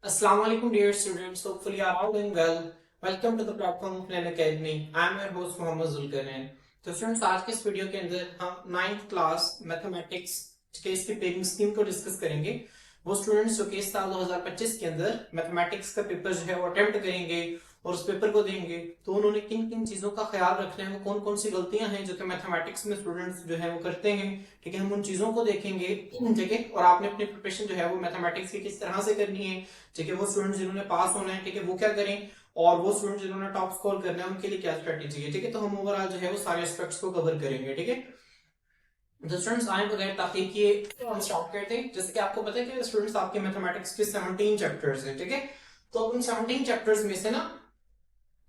Assalamu alaikum dear students. Hopefully you are all doing well. Welcome to the platform of Plan Academy. I am your host Mohammad Zulkarnain. तो students आज के इस video के अंदर हम 9th class mathematics के इसकी pairing scheme को डिस्कस करेंगे। वो स्टूडेंट्स जो कि इस साल 2025 के अंदर मैथमेटिक्स का पेपर जो है वो अटेम्प्ट करेंगे और उस पेपर को देंगे, तो उन्होंने किन किन चीजों का ख्याल रखना है, वो कौन कौन सी गलतियां हैं जो कि मैथमेटिक्स में स्टूडेंट्स जो है वो करते हैं। ठीक है, हम उन चीजों को देखेंगे। ठीक है, और आपने अपनी प्रिपरेशन जो है वो मैथमेटिक्स की किस तरह से करनी है। ठीक है, वो स्टूडेंट्स जिन्होंने पास होना है, ठीक है, वो क्या करें, और वो स्टूडेंट जिन्होंने टॉप स्कोर करना है उनके लिए क्या स्ट्रेटेजी है। ठीक है, तो हम ओवरऑल जो है वो सारे एस्पेक्ट्स को कवर करेंगे। ठीक है, तो स्टूडेंट्स आए बगैर ताकि कि हम स्टार्ट करते हैं। जैसे कि आपको पता है कि स्टूडेंट्स आपके मैथमेटिक्स के 17 चैप्टर्स हैं। ठीक है, तो उन 17 चैप्टर्स में से ना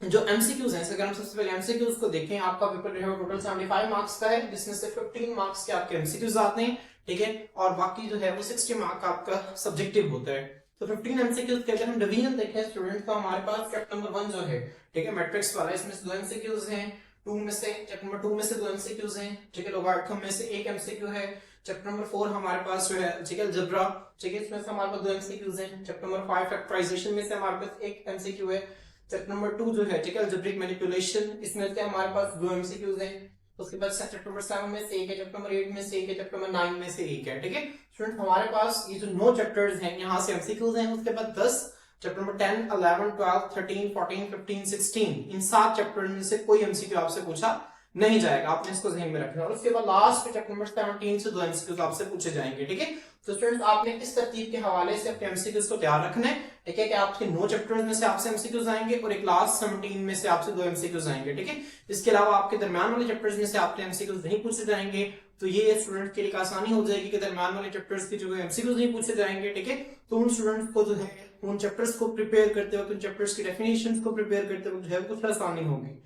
जो एमसीक्यूज हैं, अगर हम सबसे पहले एमसीक्यूज को देखें, आपका पेपर जो है वो टोटल 75 मार्क्स का है, जिसमें से 15 मार्क्स के आपके एमसीक्यूज आते हैं। ठीक है, और बाकी जो है वो 60 मार्क का आपका सब्जेक्टिव होता है। तो 15 एमसीक्यूज के अगर हम डिवीजन देखें स्टूडेंट, तो हमारे पास चैप्टर नंबर 1 जो है, ठीक है, मैट्रिक्स वाला, इसमें से 2 एमसीक्यूज हैं। चैप्टर नंबर 2 में से 2 एमसीक्यूज हैं। ठीक है, लोगारिथम में से 1 एमसीक्यू है। चैप्टर नंबर 4 हमारे पास जो है, ठीक है, अलजेब्रा, ठीक है, इसमें से हमारे पास 2 एमसीक्यूज हैं। चैप्टर नंबर 5 फैक्टराइजेशन में से हमारे पास 1 एमसीक्यू है। चैप्टर नंबर 2 जो है, ठीक है, अलजेब्रिक मैनिपुलेशन, इसमें से हमारे पास 2 एमसीक्यूज हैं। उसके बाद चैप्टर नंबर 7 में से 1 है, चैप्टर नंबर 8 में से 1 है, चैप्टर नंबर 9 में से 1 है। ठीक है स्टूडेंट, हमारे पास ये जो 9 चैप्टर्स हैं यहाँ से एमसीक्यूज हैं। उसके बाद 10 चैप्टर नंबर 10, 11, 12, 13, 14, 15, 16, इन 7 चैप्टर में से कोई एमसीक्यू आपसे पूछा नहीं जाएगा, आपने इसको ध्यान में रखना। और उसके बाद लास्ट चैप्टर नंबर 17 से 2 एमसीक्यूज आपसे पूछे जाएंगे। ठीक है, तो स्टूडेंट्स आपने इस तरतीब के हवाले से अपने एमसीक्यूज को तैयार रखना है। ठीक है, कि आपके 9 चैप्टर्स में से आपसे एमसीक्यूज आएंगे और एक लास्ट 17 में से आपसे 2 एमसीक्यूज आएंगे। ठीक है, इसके अलावा आपके दरमियान वाले चैप्टर्स में से आपके एमसीक्यूज नहीं पूछे जाएंगे। तो ये स्टूडेंट के लिए आसानी हो जाएगी कि दरमियान वाले चैप्टर्स की जो एमसीक्यूज नहीं पूछे जाएंगे। ठीक है, तो उन स्टूडेंट्स को जो है उन चैप्टर्स को प्रिपेयर करते वक्त, उन चैप्टर्स की डेफिनेशंस को प्रिपेयर करते वक्त जो है कुछ आसानी होगी।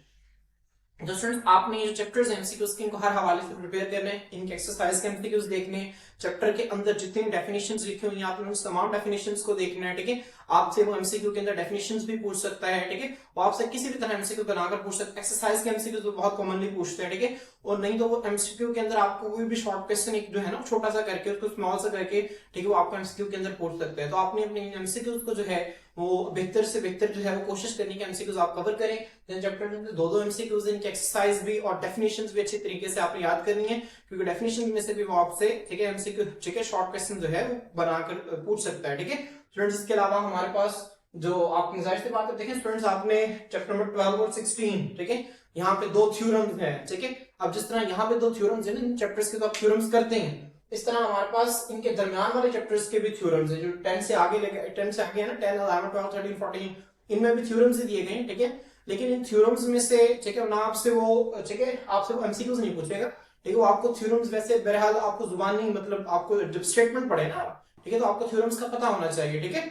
तो स्टूडेंट्स आपने ये जो चैप्टर्स हैं एमसीक्यूज के, इनको हर हवाले से प्रिपेयर करना है, इनके एक्सरसाइज के एमसीक्यूज देखने हैं, चैप्टर के अंदर जितनी डेफिनेशंस लिखी हुई हैं आपने उन तमाम डेफिनेशंस को देखना है। ठीक है, आपसे वो एमसीक्यू के अंदर डेफिनेशंस भी पूछ सकता है। ठीक है, वो आपसे किसी भी तरह एमसीक्यू बनाकर पूछ सकता है। एक्सरसाइज के एमसीक्यूज तो बहुत कॉमनली पूछते हैं। ठीक है, और नहीं तो वो एमसीक्यू के अंदर आपको कोई भी शॉर्ट क्वेश्चन एक जो है ना छोटा सा करके उसको स्मॉल सा करके, ठीक है, वो आपको एमसीक्यू के अंदर पूछ सकते हैं। तो आपने अपने एमसीक्यूज को जो है वो बेहतर से बेहतर जो है वो कोशिश करने की एमसीक्यूज आप कवर करें। चैप्टर में 2-2 एमसीक्यूज, इनकी एक्सरसाइज भी और डेफिनेशंस भी अच्छी तरीके से आपने याद करनी है, क्योंकि डेफिनेशन में से भी वो आपसे, ठीक है, एमसीक्यू, ठीक है, शॉर्ट क्वेश्चन जो है वो बनाकर पूछ सकता है। ठीक है स्टूडेंट्स, इसके अलावा हमारे पास जो आप जाहिर सी बात देखें स्टूडेंट्स, आपने चैप्टर नंबर 12 और 16, ठीक है, यहाँ पे 2 थ्योरम्स हैं। ठीक है, अब जिस तरह यहाँ पे 2 थ्योरम्स हैं इन चैप्टर्स के, तो आप थ्योरम्स करते हैं, इस तरह हमारे पास इनके दरमियान वाले चैप्टर्स के भी थ्योरम्स हैं, जो 10 से आगे लेके 10 से आगे है ना, 10, 11, 12, 13, 14, इनमें भी थ्योरम्स ही दिए गए हैं। ठीक है, लेकिन इन थ्योरम्स में से, ठीक है, ना आपसे वो, ठीक है, आपसे वो एमसीक्यूज नहीं पूछेगा। ठीक है, वो आपको थ्योरम्स वैसे बहरहाल आपको जुबान नहीं, मतलब आपको जब स्टेटमेंट पढ़े ना, ठीक है, तो आपको थ्योरम्स का पता होना चाहिए। ठीक है,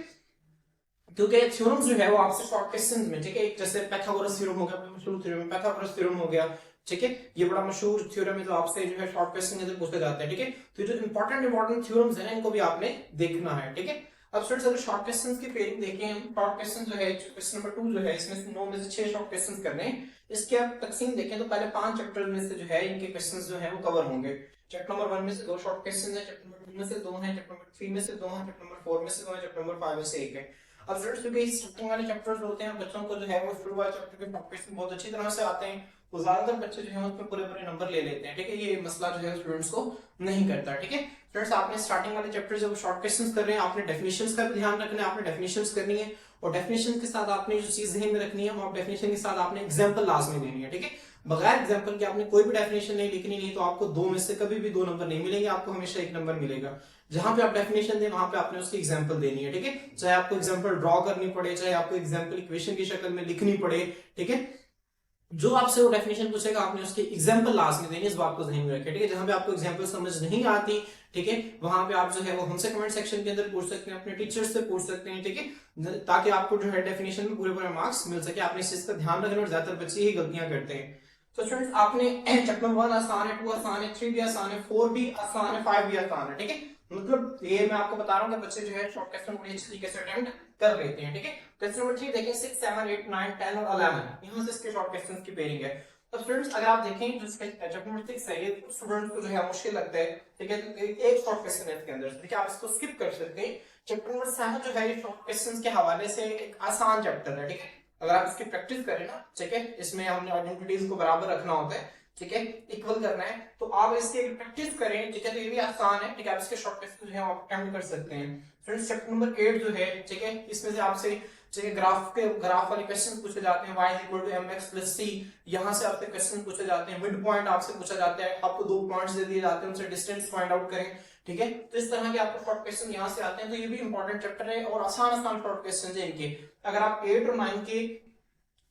क्योंकि थ्योरम्स जो है वो आपसे शॉर्ट क्वेश्चंस में, ठीक है, जैसे पाइथागोरस थ्योरम हो गया, मशहूर थ्योरम, पाइथागोरस थ्योरम हो गया, ठीक है, ये बड़ा मशहूर थ्योरम है जो आपसे जो है शॉर्ट क्वेश्चन में पूछे जाते हैं। ठीक है, तो जो इंपॉर्टेंट थ्योरम्स है ना, इनको भी आपने देखना है। ठीक है, अब स्टूडेंट्स अगर शॉर्ट क्वेश्चंस की पेयरिंग देखें हम, शॉर्ट क्वेश्चन जो है क्वेश्चन नंबर 2 जो है, इसमें से 9 में से 6 शॉर्ट क्वेश्चंस करने हैं। इसके आप तकसीम देखें तो पहले 5 चैप्टर में से जो है इनके क्वेश्चंस जो है वो कवर होंगे। चैप्टर नंबर 1 में से 2 शॉर्ट क्वेश्चंस हैं, चैप्टर नंबर 2 में से 2 हैं, चैप्टर नंबर 3 में से 2 हैं, चैप्टर नंबर 4 में से 2 हैं, चैप्टर नंबर 5 में से 1 है। अब स्टूडेंट्स क्योंकि स्टार्टिंग वाले चैप्टर्स होते हैं, बच्चों को जो है वो शुरू वाले चैप्टर के टॉपिक्स बहुत अच्छी तरह से आते हैं, तो ज्यादातर बच्चे जो है उसमें पूरे पूरे नंबर ले लेते हैं। ठीक है, ये मसला जो है स्टूडेंट्स को नहीं करता। ठीक है स्टूडेंट्स, आपने स्टार्टिंग वाले चैप्टर जब शॉर्ट क्वेश्चंस कर रहे हैं, आपने डेफिनेशंस का भी ध्यान रखना है, आपने डेफिनेशंस करनी है, और डेफिनेशन के साथ आपने जो चीज ध्यान में रखनी है, और डेफिनेशन के साथ आपने एग्जांपल लाजमी देनी है। ठीक है, बगैर एग्जांपल के आपने कोई भी डेफिनेशन नहीं लिखनी, नहीं तो आपको 2 में से कभी भी 2 नंबर नहीं मिलेंगे, आपको हमेशा 1 नंबर मिलेगा। जहां पे आप डेफिनेशन दें वहां पे आपने उसकी एग्जांपल देनी है। ठीक है, चाहे आपको एग्जांपल ड्रॉ करनी पड़े, चाहे आपको एग्जांपल इक्वेशन की शक्ल में लिखनी पड़े, ठीक है, जो आपसे वो डेफिनेशन पूछेगा आपने उसकी एग्जांपल लास्ट में देनी है, इस बात को ध्यान में रखें। ठीक है, जहां पे आपको एग्जांपल समझ नहीं आती, ठीक है, वहां पे आप जो है वो हमसे कमेंट सेक्शन के अंदर पूछ सकते हैं, अपने टीचर्स से पूछ सकते हैं। ठीक है, ताकि आपको जो है डेफिनेशन में पूरे पूरे मार्क्स मिल सके। आपने इस चीज का ध्यान रखना, और ज्यादातर बच्चे ही गलतियां करते हैं। तो स्टूडेंट्स, आपने चैप्टर 1 आसान है, 2 आसान है, 3 भी आसान है, 4 भी आसान है, 5 भी आसान है। ठीक है, मतलब ये मैं आपको बता रहा हूँ कि बच्चे जो है शॉर्ट क्वेश्चन बड़ी अच्छी तरीके से अटेम्प्ट कर लेते हैं। ठीक है, क्वेश्चन नंबर 3 देखिए, 6, 7, 8, 9, 10 और 11, यहाँ से इसके शॉर्ट क्वेश्चन की पेयरिंग है। तो स्टूडेंट्स अगर आप देखें जो चैप्टर नंबर 6 है, ये स्टूडेंट्स को जो है मुश्किल लगता है, ठीक है, तो एक शॉर्ट क्वेश्चन है इसके अंदर, ठीक है, आप इसको स्किप कर सकते हैं। चैप्टर नंबर 7 जो है ये शॉर्ट क्वेश्चंस के हवाले से एक आसान चैप्टर है, ठीक है, अगर आप इसकी प्रैक्टिस करें ना, ठीक है, इसमें हमने आइडेंटिटीज को बराबर रखना होता है, ठीक है, इक्वल करना है, तो आप इसकी प्रैक्टिस करें, ठीक है, तो ये भी आसान है, ठीक है, आप इसके शॉर्ट क्वेश्चन जो है आप अटेम्प्ट कर सकते हैं। फ्रेंड्स चैप्टर नंबर 8 जो है, ठीक है, इसमें से आपसे, ठीक है, ग्राफ वाले क्वेश्चन पूछे जाते हैं, y equal to mx plus c, यहाँ से आपसे क्वेश्चन पूछे जाते हैं, मिड पॉइंट आपसे पूछा जाता है, आपको 2 पॉइंट्स दे दिए जाते हैं, उनसे डिस्टेंस फाइंड आउट करें, ठीक है, तो इस तरह के आपको शॉर्ट क्वेश्चन यहाँ से आते हैं, तो ये भी इंपॉर्टेंट चैप्टर है और आसान शॉर्ट क्वेश्चन है इनके। अगर आप 8 और 9 के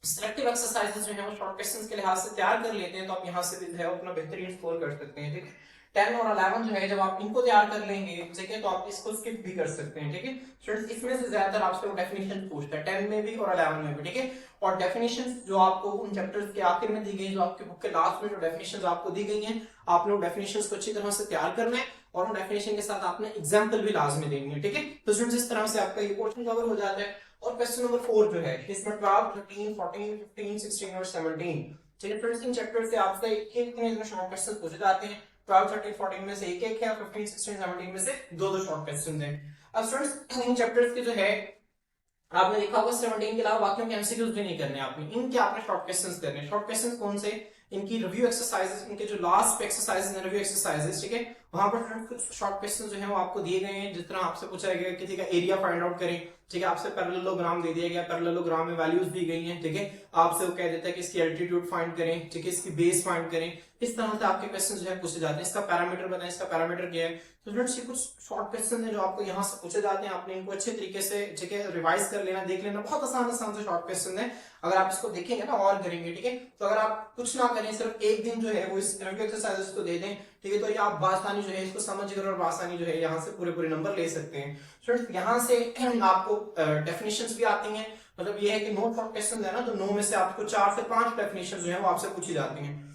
सिलेक्टिव एक्सरसाइजेस जो है वो शॉर्ट क्वेश्चंस के लिहाज से तैयार कर लेते हैं, तो आप यहाँ से भी जो है अपना बेहतरीन स्कोर कर सकते हैं, ठीक है। 10 और 11 जो है जब आप इनको तैयार कर लेंगे, ठीक है, तो आप इसको स्किप भी कर सकते हैं, ठीक है स्टूडेंट्स। इसमें से ज्यादातर आपसे वो डेफिनेशन पूछता है 10 में भी और 11 में भी, ठीक है, और डेफिनेशंस जो आपको उन चैप्टर्स के आखिर में दी गई, जो आपके बुक के लास्ट में जो डेफिनेशंस आपको दी गई हैं, आपने वो डेफिनेशंस को अच्छी तरह से तैयार करना है और उन डेफिनेशन के साथ आपने एग्जांपल भी लाजमी देनी है, ठीक है। तो स्टूडेंट्स इस तरह से आपका ये पोर्शन कवर हो जाता है। और क्वेश्चन नंबर 4 जो है इसमें 12, 13, 14, 15, 16 और 17, ठीक है फ्रेंड्स, इन चैप्टर से आपसे एक शॉर्ट क्वेश्चन पूछे जाते हैं। 12, 13, 14 में से एक है, 15, 16, 17 में से दो शॉर्ट क्वेश्चन हैं। अब स्टूडेंट्स इन चैप्टर्स के जो है आपने देखा होगा 17 के अलावा बाकियों के एमसीक्यूज भी नहीं करने आपने, इनके आपने शॉर्ट क्वेश्चंस करने। शॉर्ट क्वेश्चंस कौन से? इनकी रिव्यू एक्सरसाइजेस, इनके जो लास्ट एक्सरसाइजेस हैं रिव्यू एक्सरसाइजेस, ठीक है, वहां पर कुछ शॉर्ट क्वेश्चंस जो है वो आपको दिए गए हैं, जिस तरह आपसे पूछा गया कि ठीक है एरिया फाइंड आउट करें, ठीक है, आपसे पैरेललोग्राम दे दिया गया, पैरेललोग्राम में वैल्यूज दी गई हैं, ठीक है, आपसे वो कह देता है कि इसकी एल्टीट्यूड फाइंड करें, ठीक है, इसकी बेस फाइंड करें, इस तरह से आपके क्वेश्चन जो है पूछे जाते हैं। इसका पैरामीटर बताएं, इसका पैरामीटर क्या है। तो स्टूडेंट्स ये कुछ शॉर्ट क्वेश्चन है जो आपको यहाँ से पूछे जाते हैं, आपने इनको अच्छे तरीके से, ठीक है, रिवाइज कर लेना, देख लेना, बहुत आसान से शॉर्ट क्वेश्चन है। अगर आप इसको देखेंगे ना और करेंगे, ठीक है, तो अगर आप कुछ ना करें, सिर्फ एक दिन जो है वो इस रिव्यू एक्सरसाइजेस को दे दें, ठीक है, तो ये आप बासानी जो है इसको समझ कर और बासानी जो है यहाँ से पूरे नंबर ले सकते हैं। स्टूडेंट्स यहाँ से आपको डेफिनेशंस भी आती हैं, मतलब ये है कि नो शॉर्ट क्वेश्चन है ना, तो 9 में से आपको 4 से 5 डेफिनेशन जो है वो आपसे पूछी जाती हैं।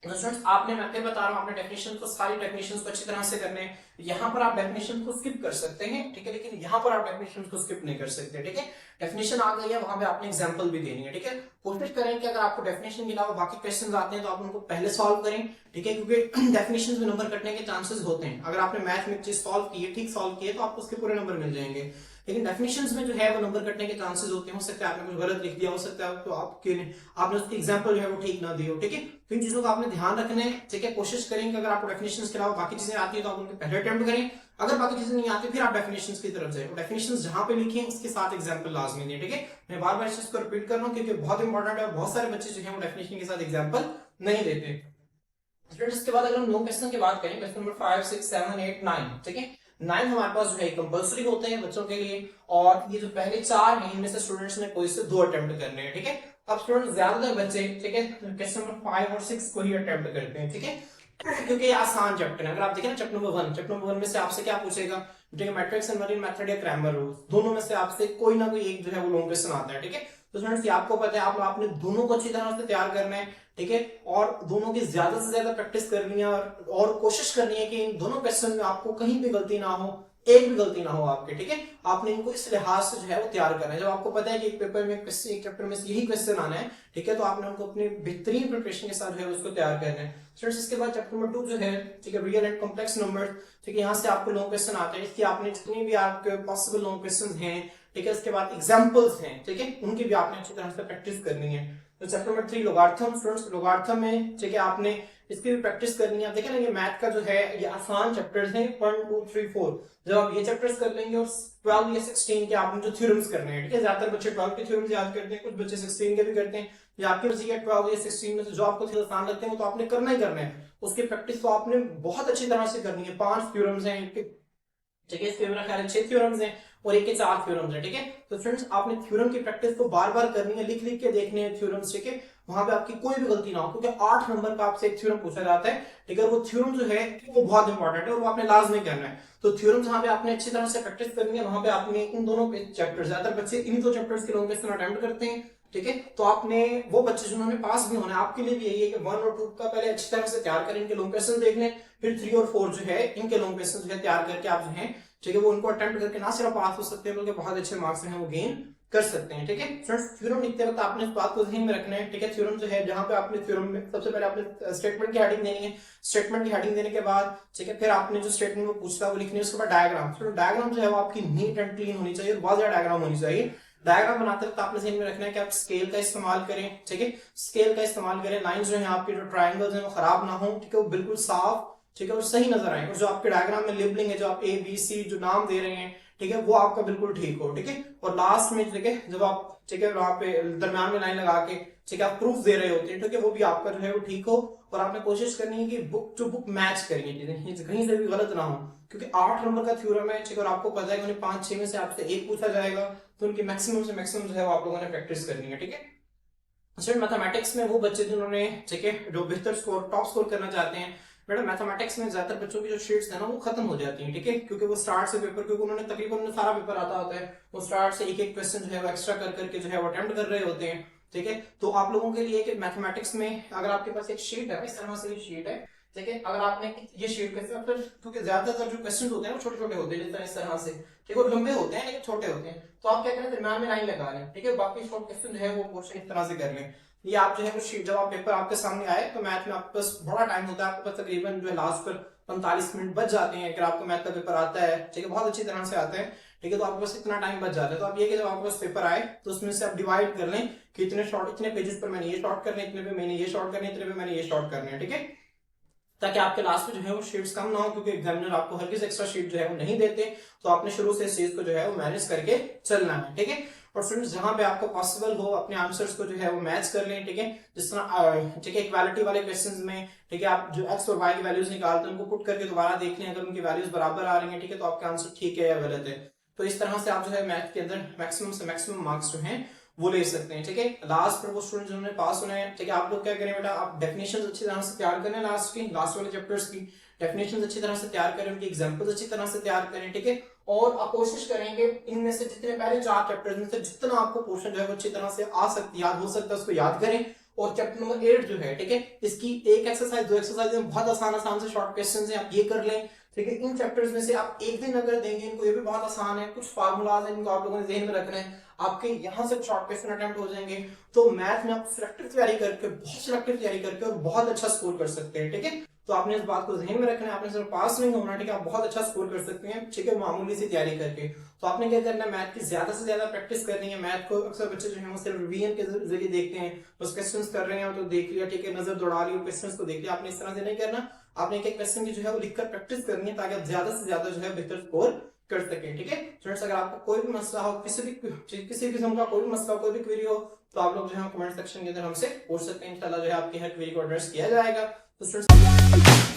तो स्टूडेंट्स आपने, मैं फिर बता रहा हूं, आपने डेफिनेशन को, सारी डेफिनेशन को अच्छी तरह से करने हैं। यहाँ पर आप डेफिनेशन को स्किप कर सकते हैं, ठीक है, लेकिन यहाँ पर आप डेफिनेशन को स्किप नहीं कर सकते, ठीक है। डेफिनेशन आ गई है, वहां पे आपने एग्जांपल भी देनी है, ठीक है। कोशिश करें कि अगर आपको डेफिनेशन के अलावा बाकी क्वेश्चंस आते हैं तो आप उनको पहले सॉल्व करें, ठीक है, क्योंकि डेफिनेशन में नंबर कटने के चांसेस होते हैं। अगर आपने मैथ में चीज सॉल्व की है, ठीक सॉल्व की है, तो आपको उसके पूरे नंबर मिल जाएंगे, लेकिन डेफिनेशंस में जो है वो नंबर कटने के चांसेस होते हैं। हो सकता है आपने कुछ गलत लिख दिया, हो सकता है तो आपने उसकी एग्जांपल जो है वो ठीक ना दी हो, ठीक है, तो इन चीजों का आपने ध्यान रखना है, ठीक है। कोशिश करें कि अगर आपको डेफिनेशंस के अलावा बाकी चीजें आती है तो आप उनके पहले अटेम्प्ट करें, अगर बाकी चीजें नहीं आती फिर आप डेफिनेशंस की तरफ जाए। डेफिनेशंस जहां पे लिखे हैं उसके साथ एग्जांपल लाजमी है, ठीक है। मैं बार बार इस चीज को रिपीट कर रहा हूं क्योंकि बहुत इंपॉर्टेंट है और बहुत सारे बच्चे जो है वो डेफिनेशन के साथ एग्जांपल नहीं देते। स्टूडेंट्स इसके बाद अगर हम नो क्वेश्चन की बात करें, क्वेश्चन नंबर 5, 6, 7, 8, 9, ठीक है, 9 हमारे पास जो है कंपल्सरी होते हैं बच्चों के लिए, और ये जो पहले 4 हैं इनमें से स्टूडेंट्स ने कोई से 2 अटेम्प्ट करने हैं, ठीक है। अब स्टूडेंट ज्यादातर बच्चे, ठीक है, क्वेश्चन नंबर 5 और 6 को ही अटेम्प्ट करते हैं, ठीक है, क्योंकि ये आसान चैप्टर है। अगर आप देखें ना चैप्टर नंबर 1 में से आपसे क्या पूछेगा, ठीक है, मैट्रिक्स एंड मरीन मेथड या ग्रामर रूल्स, दोनों में से आपसे कोई ना कोई एक जो है वो लॉन्ग क्वेश्चन आता है, ठीक है। तो स्टूडेंट्स ये आपको पता है, आपने दोनों को अच्छी तरह से तैयार करना है, ठीक है, और दोनों की ज्यादा से ज्यादा प्रैक्टिस करनी है और कोशिश करनी है कि इन दोनों क्वेश्चन में आपको कहीं भी गलती ना हो, एक भी गलती ना हो आपके, ठीक है। आपने इनको इस लिहाज से जो है वो तैयार करना है। जब आपको पता है कि एक पेपर में एक चैप्टर में यही क्वेश्चन आना है, ठीक है, तो आपने उनको अपने बेहतरीन प्रिपरेशन के साथ जो है उसको तैयार करना है। स्टूडेंट्स इसके बाद चैप्टर नंबर 2 जो है, ठीक है, रियल एंड कॉम्प्लेक्स नंबर, ठीक है, यहाँ से आपको लॉन्ग क्वेश्चन आते हैं, इसकी आपने जितनी भी आपके पॉसिबल लॉन्ग क्वेश्चन हैं, ठीक है, इसके बाद एग्जांपल्स हैं, ठीक है, उनकी भी आपने अच्छी तरह से प्रैक्टिस करनी है। तो चैप्टर नंबर 3 लोगार्थम, स्टूडेंट्स लोगार्थम में, ठीक है, आपने इसकी भी प्रैक्टिस करनी है। आप देखें ना ये मैथ का जो है ये आसान चैप्टर्स हैं, 1, 2, 3, 4, जब आप ये चैप्टर्स कर लेंगे और 12 या 16 के आपने जो थ्योरम्स करने हैं, ठीक है, ज्यादातर बच्चे 12 के थ्योरम्स याद करते हैं, कुछ बच्चे 16 के भी करते हैं, या आपके बच्चे 12 या 16 में से जो आपको थोड़ा आसान लगते हैं तो आपने करना ही करना है। उसकी प्रैक्टिस तो आपने बहुत अच्छी तरह से करनी है। 5 थ्योरम्स हैं, ठीक है, इसके मेरा ख्याल है 6 थ्योरम्स हैं और एक के 4 थ्योरम्स हैं, ठीक है। तो फ्रेंड्स आपने थ्योरम की प्रैक्टिस को बार बार करनी है, लिख लिख के देखने हैं थ्योरम्स, ठीक है, वहां पे आपकी कोई भी गलती ना हो, क्योंकि 8 नंबर का आपसे एक थ्योरम पूछा जाता है, ठीक है, वो थ्योरम जो है वो बहुत इंपॉर्टेंट है और वो आपने लाजमी करना है। तो थ्योरम जहां पे आपने अच्छी तरह से प्रैक्टिस करनी है, वहां पे आपने इन दोनों चैप्टर, ज्यादातर बच्चे इन 2 चैप्टर्स के लॉन्ग क्वेश्चन अटेम्प्ट करते हैं, ठीक है, तो आपने वो बच्चे जिन्होंने पास भी होना है, आपके लिए भी यही है कि 1 और 2 का पहले अच्छी तरह से तैयार करें, इनके लॉन्ग क्वेश्चन देख लें, फिर 3 और 4 जो है इनके लॉन्ग क्वेश्चन जो है तैयार करके आप जो है, ठीक है, वो उनको अटेम्प्ट करके ना सिर्फ पास हो सकते हैं बल्कि बहुत अच्छे मार्क्स हैं वो गेन कर सकते हैं। ठीक है स्टूडेंट्स, थ्योरम लिखते वक्त आपने इस बात को ध्यान में रखना है। ठीक है थ्योरम जो है जहां पे आपने थ्योरम में सबसे पहले आपने स्टेटमेंट की हेडिंग देनी है, स्टेटमेंट की हेडिंग देने के बाद ठीक है फिर आपने जो स्टेटमेंट वो पूछता है वो लिखनी है, उसके बाद डायग्राम। तो डायग्राम जो है वो आपकी नीट एंड क्लीन होनी चाहिए, बहुत ज्यादा डायग्राम होनी चाहिए। डायग्राम बनाते वक्त आपने ध्यान में रखना है कि आप स्केल का इस्तेमाल करें। ठीक है स्केल का इस्तेमाल करें, लाइंस जो है आपके जो ट्रायंगल्स हैं वो खराब ना हो, ठीक है वो बिल्कुल साफ ठीक है और सही नजर आए, और जो आपके डायग्राम में लेबलिंग है जो आप ए बी सी जो नाम दे रहे हैं ठीक है वो आपका बिल्कुल ठीक हो। ठीक है और लास्ट में ठीक है जब आप ठीक है वहां पे दरम्यान में लाइन लगा के ठीक है आप प्रूफ दे रहे होते हैं ठीक है वो भी आपका जो है वो ठीक हो, और आपने कोशिश करनी है कि बुक मैच करिए, चीजें कहीं से भी गलत ना हो, क्योंकि 8 नंबर का थ्योरम है ठीक है और आपको पता है कि उन्हें 5-6 में से आपसे एक पूछा जाएगा, तो उनकी मैक्सिमम से मैक्सिमम जो है वो आप लोगों ने प्रैक्टिस करनी है। ठीक है स्टूडेंट मैथमेटिक्स में वो बच्चे जिन्होंने ठीक है जो बेहतर स्कोर टॉप स्कोर करना चाहते हैं, मैडम मैथमेटिक्स में ज्यादातर बच्चों की जो शीट्स है ना वो खत्म हो जाती हैं। ठीक है क्योंकि वो स्टार्ट से पेपर, क्योंकि उन्होंने तकरीबन सारा पेपर आता होता है, वो स्टार्ट से एक एक क्वेश्चन जो है वो एक्स्ट्रा कर करके जो है वो अटेम्प्ट कर रहे होते हैं। ठीक है तो आप लोगों के लिए कि मैथमेटिक्स में अगर आपके पास एक शीट है, इस तरह से एक शीट है ठीक है, अगर आपने ये शीट क्योंकि ज्यादातर जो क्वेश्चन होते हैं वो छोटे छोटे होते हैं, जिस तरह से ठीक है लंबे होते हैं लेकिन छोटे होते हैं, तो आप क्या करें दरम्यान में लाइन लगा लें। ठीक है बाकी शॉर्ट क्वेश्चन जो है वो क्वेश्चन इस तरह से कर लें। ये आप जो है वो शीट जब आप पेपर आपके सामने आए तो मैथ में आपके पास बड़ा टाइम होता है, आपके पास तकरीबन जो है लास्ट पर 45 मिनट बच जाते हैं। अगर आपको मैथ का पेपर आता है ठीक है बहुत अच्छी तरह से आता है ठीक है तो आपके पास इतना टाइम बच जाता है, तो आप ये कि जब आपके पास पेपर आए तो उसमें से आप डिवाइड कर लें कि इतने शॉर्ट इतने पेजेस पर मैंने ये शॉर्ट करने, इतने पे मैंने ये शॉर्ट करने, इतने पे मैंने ये शॉर्ट करने हैं। ठीक है ताकि आपके लास्ट में जो है वो शीट्स कम ना हो, क्योंकि एग्जामिनर आपको हर किसी एक्स्ट्रा शीट जो है वो नहीं देते, तो आपने शुरू से इस चीज को जो है वो मैनेज करके चलना है। ठीक है और स्टूडेंट्स जहां पे आपको पॉसिबल हो अपने आंसर्स को जो है वो मैच कर लें। ठीक है जिस तरह ठीक है इक्वालिटी वाले क्वेश्चंस में ठीक है आप जो एक्स और वाई की वैल्यूज निकालते हैं उनको पुट करके दोबारा देख लें, अगर उनकी वैल्यूज बराबर आ रही हैं ठीक है तो आपका आंसर ठीक है या गलत है, तो इस तरह से आप जो है मैथ के अंदर मैक्सिमम से मैक्सिमम मार्क्स जो हैं वो ले सकते हैं। ठीक है लास्ट पर वो स्टूडेंट जिन्होंने पास होना है ठीक है आप लोग क्या करें बेटा, आप डेफिनेशंस अच्छी तरह से तैयार करें, लास्ट वाले चैप्टर्स की डेफिनेशंस अच्छी तरह से तैयार करें, उनकी एग्जांपल्स अच्छी तरह से तैयार करें। ठीक है और आप कोशिश करेंगे इनमें से जितने पहले 4 चैप्टर्स में से जितना आपको पोर्शन जो है वो अच्छी तरह से आ सकती याद हो सकता है उसको याद करें, और चैप्टर नंबर 8 जो है ठीक है इसकी एक एक्सरसाइज 2 एक्सरसाइज में बहुत आसान आसान से शॉर्ट क्वेश्चंस हैं, आप ये कर लें। ठीक है इन चैप्टर्स में से आप एक दिन अगर देंगे इनको, ये भी बहुत आसान है, कुछ फार्मूलाज हैं इनको आप लोगों ने ध्यान में रखना है, आपके यहां से शॉर्ट क्वेश्चन अटेम्प्ट हो जाएंगे, तो मैथ में आप सिलेक्टिव तैयारी करके बहुत सिलेक्टिव तैयारी करके और बहुत अच्छा स्कोर कर सकते हैं। ठीक है तो आपने इस बात को ध्यान में रखना है, आपने सिर्फ पास नहीं होना ठीक है, आप बहुत अच्छा स्कोर कर सकते हैं ठीक है मामूली सी तैयारी करके। तो आपने क्या करना है, मैथ की ज्यादा से ज्यादा प्रैक्टिस करनी है। मैथ को अक्सर बच्चे जो है वो सिर्फ रिवीजन के जरिए देखते हैं, बस क्वेश्चंस कर रहे हैं तो देख लिया ठीक है, नजर दौड़ा ली क्वेश्चंस को देख लिया, आपने इस तरह से नहीं करना, आपने एक एक क्वेश्चन की जो है वो लिखकर प्रैक्टिस करनी है ताकि आप ज्यादा से ज्यादा जो है बेहतर स्कोर कर सकें। ठीक है स्टूडेंट्स अगर आपको कोई भी मसला हो, किसी किस्म का कोई भी मसला कोई भी क्वेरी हो तो आप लोग जो है कमेंट सेक्शन के अंदर हमसे पूछ सकते हैं, इंशाल्लाह जो है आपकी हर क्वेरी को एड्रेस किया जाएगा। तो स्टूडेंट्स